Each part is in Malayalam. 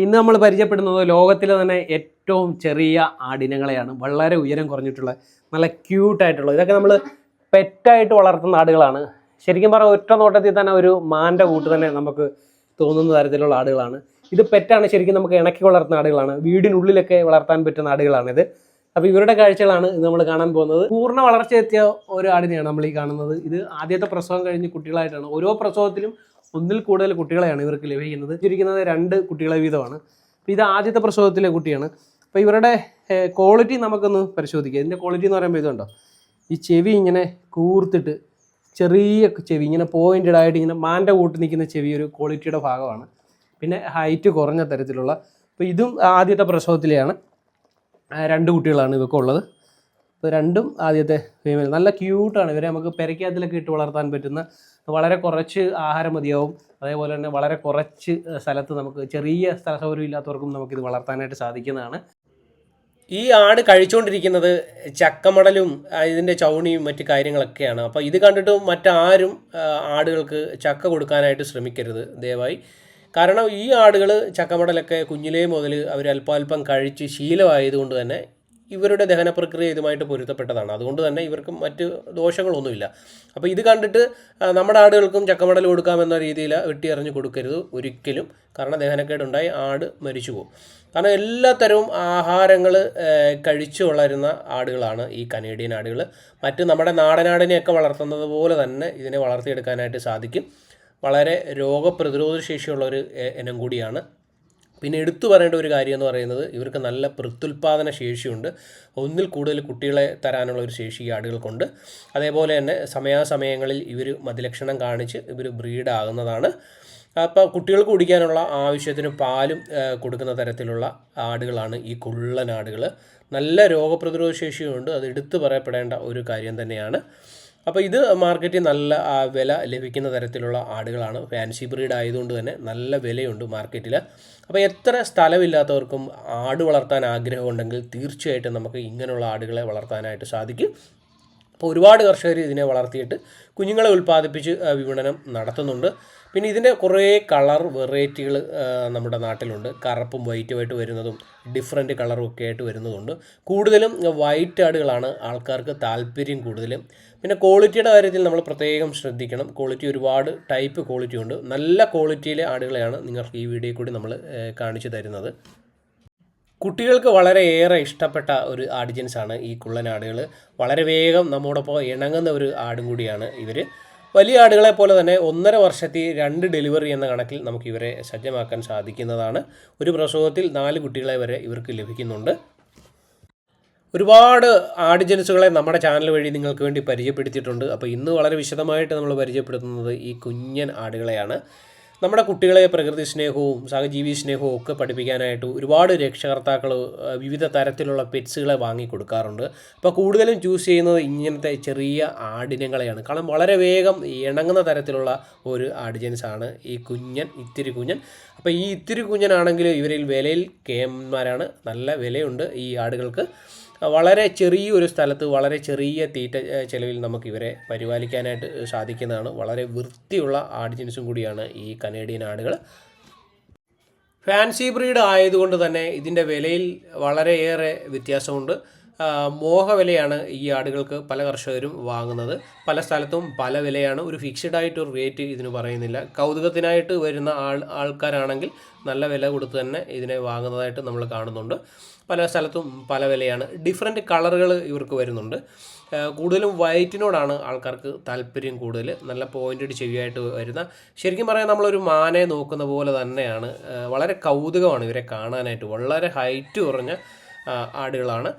ഇന്ന് നമ്മൾ പരിചയപ്പെടുന്നത് ലോകത്തിലെ തന്നെ ഏറ്റവും ചെറിയ ആടിനങ്ങളെയാണ്. വളരെ ഉയരം കുറഞ്ഞിട്ടുള്ള നല്ല ക്യൂട്ടായിട്ടുള്ള, ഇതൊക്കെ നമ്മൾ പെറ്റായിട്ട് വളർത്തുന്ന ആടുകളാണ്. ശരിക്കും പറഞ്ഞാൽ ഒറ്റ നോട്ടത്തിൽ തന്നെ ഒരു മാൻ്റെ കൂട്ട് തന്നെ നമുക്ക് തോന്നുന്ന തരത്തിലുള്ള ആടുകളാണ്. ഇത് പെറ്റാണ്, ശരിക്കും നമുക്ക് ഇണക്കി വളർത്തുന്ന ആടുകളാണ്. വീടിനുള്ളിലൊക്കെ വളർത്താൻ പറ്റുന്ന ആടുകളാണിത്. അപ്പോൾ ഇവരുടെ കാഴ്ചകളാണ് ഇത് നമ്മൾ കാണാൻ പോകുന്നത്. പൂർണ്ണ വളർച്ചയെത്തിയ ഒരു ആടിനെയാണ് നമ്മൾ ഈ കാണുന്നത്. ഇത് ആദ്യത്തെ പ്രസവം കഴിഞ്ഞ് കുട്ടികളായിട്ടാണ്. ഓരോ പ്രസവത്തിലും ഒന്നിൽ കൂടുതൽ കുട്ടികളെയാണ് ഇവർക്ക് ലഭിക്കുന്നത്. ഇരിക്കുന്നത് 2 കുട്ടികളെ വീതമാണ്. അപ്പോൾ ഇത് ആദ്യത്തെ പ്രസവത്തിലെ കുട്ടിയാണ്. അപ്പോൾ ഇവരുടെ ക്വാളിറ്റി നമുക്കൊന്ന് പരിശോധിക്കാം. ഇതിൻ്റെ ക്വാളിറ്റി എന്ന് പറയുമ്പോൾ ഇതുണ്ടോ, ഈ ചെവി ഇങ്ങനെ കൂർത്തിട്ട് ചെറിയ ചെവി ഇങ്ങനെ പോയിൻറ്റഡ് ആയിട്ട് ഇങ്ങനെ മാൻ്റെ കൂട്ട് നിൽക്കുന്ന ചെവി ഒരു ക്വാളിറ്റിയുടെ ഭാഗമാണ്. പിന്നെ ഹൈറ്റ് കുറഞ്ഞ തരത്തിലുള്ള. അപ്പോൾ ഇതും ആദ്യത്തെ പ്രസവത്തിലെയാണ്. 2 കുട്ടികളാണ് ഇവർക്ക് ഉള്ളത്. ഇപ്പോൾ രണ്ടും ആദ്യത്തെ ഫീമെയിൽ. നല്ല ക്യൂട്ടാണ്. ഇവരെ നമുക്ക് പെരയ്ക്കകത്തിലൊക്കെ ഇട്ട് വളർത്താൻ പറ്റുന്ന, വളരെ കുറച്ച് ആഹാരം മതിയാവും. അതേപോലെ തന്നെ വളരെ കുറച്ച് സ്ഥലത്ത് നമുക്ക്, ചെറിയ സ്ഥല സൗകര്യം ഇല്ലാത്തവർക്കും നമുക്കിത് വളർത്താനായിട്ട് സാധിക്കുന്നതാണ്. ഈ ആട് കഴിച്ചുകൊണ്ടിരിക്കുന്നത് ചക്കമടലും ഇതിൻ്റെ ചൗണിയും മറ്റു കാര്യങ്ങളൊക്കെയാണ്. അപ്പോൾ ഇത് കണ്ടിട്ട് മറ്റാരും ആടുകൾക്ക് ചക്ക കൊടുക്കാനായിട്ട് ശ്രമിക്കരുത് ദയവായി. കാരണം ഈ ആടുകൾ ചക്കമടലൊക്കെ കുഞ്ഞിലേ മുതൽ അവർ അല്പാൽപ്പം കഴിച്ച് ശീലമായതുകൊണ്ട് തന്നെ ഇവരുടെ ദഹന പ്രക്രിയ ഇതുമായിട്ട് പൊരുത്തപ്പെട്ടതാണ്. അതുകൊണ്ട് തന്നെ ഇവർക്ക് മറ്റ് ദോഷങ്ങളൊന്നുമില്ല. അപ്പോൾ ഇത് കണ്ടിട്ട് നമ്മുടെ ആടുകൾക്കും ചക്കമടൽ കൊടുക്കാമെന്ന രീതിയിൽ വെട്ടിയെറിഞ്ഞ് കൊടുക്കരുത് ഒരിക്കലും. കാരണം ദഹനക്കേടുണ്ടായി ആട് മരിച്ചു പോകും. കാരണം എല്ലാ തരവും ആഹാരങ്ങൾ കഴിച്ചു വളരുന്ന ആടുകളാണ് ഈ കനേഡിയൻ ആടുകൾ. മറ്റ് നമ്മുടെ നാടനാടിനെയൊക്കെ വളർത്തുന്നത് പോലെ തന്നെ ഇതിനെ വളർത്തിയെടുക്കാനായിട്ട് സാധിക്കും. വളരെ രോഗപ്രതിരോധ ശേഷിയുള്ളൊരു ഇനം കൂടിയാണ്. പിന്നെ എടുത്തു പറയേണ്ട ഒരു കാര്യം എന്ന് പറയുന്നത്, ഇവർക്ക് നല്ല പ്രത്യുൽപാദന ശേഷിയുണ്ട്. ഒന്നിൽ കൂടുതൽ കുട്ടികളെ തരാനുള്ള ഒരു ശേഷി ഈ ആടുകൾക്കുണ്ട്. അതേപോലെ തന്നെ സമയാസമയങ്ങളിൽ ഇവർ മതിലക്ഷണം കാണിച്ച് ഇവർ ബ്രീഡാകുന്നതാണ്. അപ്പോൾ കുട്ടികൾക്ക് കുടിക്കാനുള്ള ആവശ്യത്തിന് പാലും കൊടുക്കുന്ന തരത്തിലുള്ള ആടുകളാണ് ഈ കുള്ളൻ ആടുകൾ. നല്ല രോഗപ്രതിരോധ ശേഷിയുണ്ട്. അത് എടുത്തു പറയപ്പെടേണ്ട ഒരു കാര്യം തന്നെയാണ്. അപ്പോൾ ഇത് മാർക്കറ്റിൽ നല്ല വില ലഭിക്കുന്ന തരത്തിലുള്ള ആടുകളാണ്. ഫാൻസി ബ്രീഡ് ആയതുകൊണ്ട് തന്നെ നല്ല വിലയുണ്ട് മാർക്കറ്റിൽ. അപ്പോൾ എത്ര സ്ഥലമില്ലാത്തവർക്കും ആട് വളർത്താൻ ആഗ്രഹമുണ്ടെങ്കിൽ തീർച്ചയായിട്ടും നമുക്ക് ഇങ്ങനെയുള്ള ആടുകളെ വളർത്താനായിട്ട് സാധിക്കും. അപ്പോൾ ഒരുപാട് കർഷകർ ഇതിനെ വളർത്തിയിട്ട് കുഞ്ഞുങ്ങളെ ഉൽപ്പാദിപ്പിച്ച് വിപണനം നടത്തുന്നുണ്ട്. പിന്നെ ഇതിൻ്റെ കുറേ കളർ വെറൈറ്റികൾ നമ്മുടെ നാട്ടിലുണ്ട്. കറുപ്പും വൈറ്റുമായിട്ട് വരുന്നതും ഡിഫറെൻറ്റ് കളറും ഒക്കെ ആയിട്ട് വരുന്നതുണ്ട്. കൂടുതലും വൈറ്റ് ആടുകളാണ് ആൾക്കാർക്ക് താല്പര്യം കൂടുതലും. പിന്നെ ക്വാളിറ്റിയുടെ കാര്യത്തിൽ നമ്മൾ പ്രത്യേകം ശ്രദ്ധിക്കണം. ക്വാളിറ്റി ഒരുപാട് ടൈപ്പ് ക്വാളിറ്റി ഉണ്ട്. നല്ല ക്വാളിറ്റിയിലെ ആടുകളെയാണ് നിങ്ങൾക്ക് ഈ വീഡിയോയിൽ കൂടി നമ്മൾ കാണിച്ചു തരുന്നത്. കുട്ടികൾക്ക് വളരെയേറെ ഇഷ്ടപ്പെട്ട ഒരു ആട് ജീൻസാണ് ഈ കുള്ളൻ ആടുകൾ. വളരെ വേഗം നമ്മോടൊപ്പം ഇണങ്ങുന്ന ഒരു ആടും കൂടിയാണ് ഇവർ. വലിയ ആടുകളെ പോലെ തന്നെ 1.5 വർഷത്തിൽ 2 ഡെലിവറി എന്ന കണക്കിൽ നമുക്ക് ഇവരെ സജ്ജമാക്കാൻ സാധിക്കുന്നതാണ്. ഒരു പ്രസവത്തിൽ 4 കുട്ടികളെ വരെ ഇവർക്ക് ലഭിക്കുന്നുണ്ട്. ഒരുപാട് ആട് ജനുസുകളെ നമ്മുടെ ചാനൽ വഴി നിങ്ങൾക്ക് വേണ്ടി പരിചയപ്പെടുത്തിയിട്ടുണ്ട്. അപ്പോൾ ഇന്ന് വളരെ വിശദമായിട്ട് നമ്മൾ പരിചയപ്പെടുത്തുന്നത് ഈ കുഞ്ഞൻ ആടുകളെയാണ്. നമ്മുടെ കുട്ടികളെ പ്രകൃതി സ്നേഹവും സഹജീവി സ്നേഹവും ഒക്കെ പഠിപ്പിക്കാനായിട്ട് ഒരുപാട് രക്ഷകർത്താക്കൾ വിവിധ തരത്തിലുള്ള പെറ്റ്സുകളെ വാങ്ങി കൊടുക്കാറുണ്ട്. അപ്പോൾ കൂടുതലും ചൂസ് ചെയ്യുന്നത് ഇങ്ങനത്തെ ചെറിയ ആടിനങ്ങളെയാണ്. കാരണം വളരെ വേഗം ഇണങ്ങുന്ന തരത്തിലുള്ള ഒരു ആട് ജൻസാണ് ഈ കുഞ്ഞൻ, ഇത്തിരി കുഞ്ഞൻ. അപ്പോൾ ഈ ഇത്തിരി കുഞ്ഞനാണെങ്കിൽ ഇവരിൽ വിലയിൽ കേമന്മാരാണ്. നല്ല വിലയുണ്ട് ഈ ആടുകൾക്ക്. വളരെ ചെറിയൊരു സ്ഥലത്ത് വളരെ ചെറിയ തീറ്റ ചിലവിൽ നമുക്ക് ഇവരെ പരിപാലിക്കാനായിട്ട് സാധിക്കുന്നതാണ്. വളരെ വൃത്തിയുള്ള ആട് ജീൻസും കൂടിയാണ് ഈ കനേഡിയൻ ആടുകൾ. ഫാൻസി ബ്രീഡ് ആയതുകൊണ്ട് തന്നെ ഇതിൻ്റെ വിലയിൽ വളരെയേറെ വ്യത്യാസമുണ്ട്. മോഹവിലയാണ് ഈ ആടുകൾക്ക് പല കർഷകരും വാങ്ങുന്നത്. പല സ്ഥലത്തും പല വിലയാണ്. ഒരു ഫിക്സഡ് ആയിട്ടൊരു റേറ്റ് ഇതിന് പറയുന്നില്ല. കൗതുകത്തിനായിട്ട് വരുന്ന ആൾക്കാരാണെങ്കിൽ നല്ല വില കൊടുത്ത് തന്നെ ഇതിനെ വാങ്ങുന്നതായിട്ട് നമ്മൾ കാണുന്നുണ്ട്. പല സ്ഥലത്തും പല വിലയാണ്. ഡിഫറെൻറ്റ് കളറുകൾ ഇവർക്ക് വരുന്നുണ്ട്. കൂടുതലും വൈറ്റിനോടാണ് ആൾക്കാർക്ക് താല്പര്യം കൂടുതൽ. നല്ല പോയിൻറ്റഡ് ചെവിയായിട്ട് വരുന്ന, ശരിക്കും പറയാൻ നമ്മളൊരു മാനെ നോക്കുന്ന പോലെ തന്നെയാണ്. വളരെ കൗതുകമാണ് ഇവരെ കാണാനായിട്ട്. വളരെ ഹൈറ്റ് കുറഞ്ഞ ആടുകളാണ്.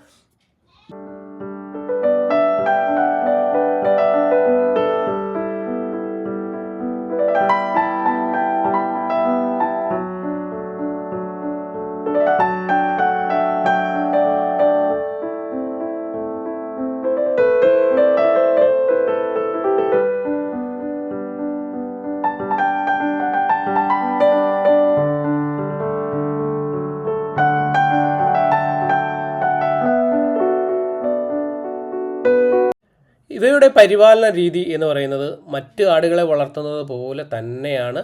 ഇവയുടെ പരിപാലന രീതി എന്ന് പറയുന്നത് മറ്റ് ആടുകളെ വളർത്തുന്നത് പോലെ തന്നെയാണ്.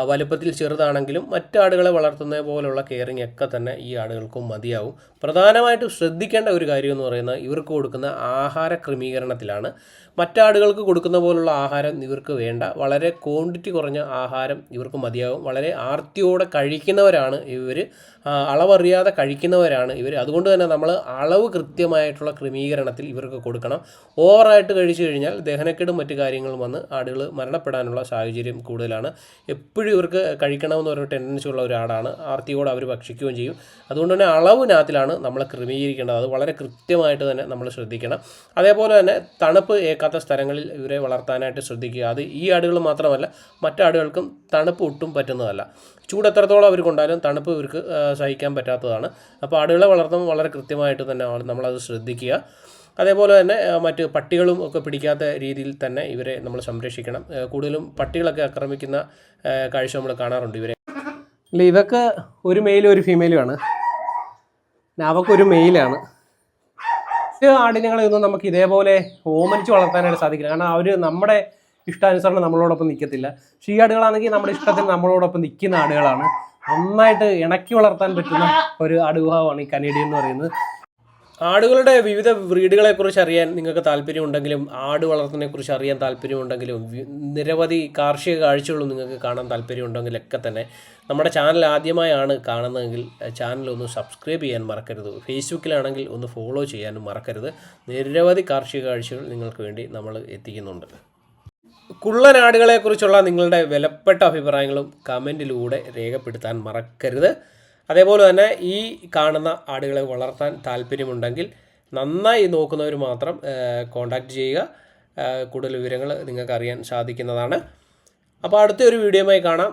വലുപ്പത്തിൽ ചെറുതാണെങ്കിലും മറ്റാടുകളെ വളർത്തുന്നത് പോലുള്ള കെയറിങ് ഒക്കെ തന്നെ ഈ ആടുകൾക്കും മതിയാവും. പ്രധാനമായിട്ടും ശ്രദ്ധിക്കേണ്ട ഒരു കാര്യം എന്ന് പറയുന്നത് ഇവർക്ക് കൊടുക്കുന്ന ആഹാര ക്രമീകരണത്തിലാണ്. മറ്റാടുകൾക്ക് കൊടുക്കുന്ന പോലുള്ള ആഹാരം ഇവർക്ക് വേണ്ട. വളരെ ക്വാണ്ടിറ്റി കുറഞ്ഞ ആഹാരം ഇവർക്ക് മതിയാവും. വളരെ ആർത്തിയോടെ കഴിക്കുന്നവരാണ് ഇവർ, അളവറിയാതെ കഴിക്കുന്നവരാണ് ഇവർ. അതുകൊണ്ട് തന്നെ നമ്മൾ അളവ് കൃത്യമായിട്ടുള്ള ക്രമീകരണത്തിൽ ഇവർക്ക് കൊടുക്കണം. ഓവറായിട്ട് കഴിച്ചു കഴിഞ്ഞാൽ ദഹനക്കേടും മറ്റു കാര്യങ്ങളും വന്ന് ആടുകൾ മരണപ്പെടാനുള്ള സാഹചര്യം കൂടുതലാണ്. എപ്പോഴും ഇവർക്ക് കഴിക്കണമെന്നൊരു ടെൻഡൻസി ഉള്ള ഒരു ആടാണ്. ആർത്തിയോടെ അവർ ഭക്ഷിക്കുകയും ചെയ്യും. അതുകൊണ്ട് തന്നെ അളവിനകത്തിലാണ് നമ്മൾ ക്രമീകരിക്കേണ്ടത്. അത് വളരെ കൃത്യമായിട്ട് തന്നെ നമ്മൾ ശ്രദ്ധിക്കണം. അതേപോലെ തന്നെ തണുപ്പ് ഏക്കാത്ത സ്ഥലങ്ങളിൽ ഇവരെ വളർത്താനായിട്ട് ശ്രദ്ധിക്കുക. അത് ഈ ആടുകൾ മാത്രമല്ല, മറ്റാടുകൾക്കും തണുപ്പ് ഒട്ടും പറ്റുന്നതല്ല. ചൂട് എത്രത്തോളം അവർ കൊണ്ടാലും തണുപ്പ് ഇവർക്ക് സഹിക്കാൻ പറ്റാത്തതാണ്. അപ്പോൾ ആടുകളെ വളർത്തുമ്പോൾ വളരെ കൃത്യമായിട്ട് തന്നെ നമ്മളത് ശ്രദ്ധിക്കുക. അതേപോലെ തന്നെ മറ്റ് പട്ടികളും ഒക്കെ പിടിക്കാത്ത രീതിയിൽ തന്നെ ഇവരെ നമ്മൾ സംരക്ഷിക്കണം. കൂടുതലും പട്ടികളൊക്കെ ആക്രമിക്കുന്ന കാഴ്ച നമ്മൾ കാണാറുണ്ട് ഇവരെ. അല്ല, ഇതൊക്കെ ഒരു മെയിലും ഒരു ഫീമെയിലുമാണ്. അവക്കൊരു മെയിലാണ്. ആടിനങ്ങളെയൊന്നും നമുക്ക് ഇതേപോലെ ഓമനിച്ച് വളർത്താനായിട്ട് സാധിക്കില്ല. കാരണം അവർ നമ്മുടെ ഇഷ്ടാനുസരണം നമ്മളോടൊപ്പം നിൽക്കത്തില്ല. പക്ഷേ ഈ ആടുകളാണെങ്കിൽ നമ്മുടെ ഇഷ്ടത്തിന് നമ്മളോടൊപ്പം നിൽക്കുന്ന ആടുകളാണ്. നന്നായിട്ട് ഇണക്കി വളർത്താൻ പറ്റുന്ന ഒരു ആടുവിഭാഗമാണ് ഈ കനേഡിയൻ എന്ന് പറയുന്നത്. ആടുകളുടെ വിവിധ ബ്രീഡുകളെക്കുറിച്ച് അറിയാൻ നിങ്ങൾക്ക് താല്പര്യമുണ്ടെങ്കിലും ആട് വളർത്തുന്നതിനെക്കുറിച്ച് അറിയാൻ താല്പര്യമുണ്ടെങ്കിലും നിരവധി കാർഷിക കാഴ്ചകളും നിങ്ങൾക്ക് കാണാൻ താല്പര്യമുണ്ടെങ്കിലൊക്കെ തന്നെ നമ്മുടെ ചാനൽ ആദ്യമായാണ് കാണുന്നതെങ്കിൽ ചാനൽ ഒന്ന് സബ്സ്ക്രൈബ് ചെയ്യാൻ മറക്കരുത്. ഫേസ്ബുക്കിലാണെങ്കിൽ ഒന്ന് ഫോളോ ചെയ്യാനും മറക്കരുത്. നിരവധി കാർഷിക കാഴ്ചകൾ നിങ്ങൾക്ക് വേണ്ടി നമ്മൾ എത്തിക്കുന്നുണ്ട്. കുള്ളനാടുകളെക്കുറിച്ചുള്ള നിങ്ങളുടെ വിലപ്പെട്ട അഭിപ്രായങ്ങളും കമൻറ്റിലൂടെ രേഖപ്പെടുത്താൻ മറക്കരുത്. അതേപോലെ തന്നെ ഈ കാണുന്ന ആടുകളെ വളർത്താൻ താല്പര്യമുണ്ടെങ്കിൽ നന്നായി നോക്കുന്നവർ മാത്രം കോൺടാക്റ്റ് ചെയ്യുക. കൂടുതൽ വിവരങ്ങൾ നിങ്ങൾക്ക് അറിയാൻ സാധിക്കുന്നതാണ്. അപ്പോൾ അടുത്തൊരു വീഡിയോയുമായി കാണാം.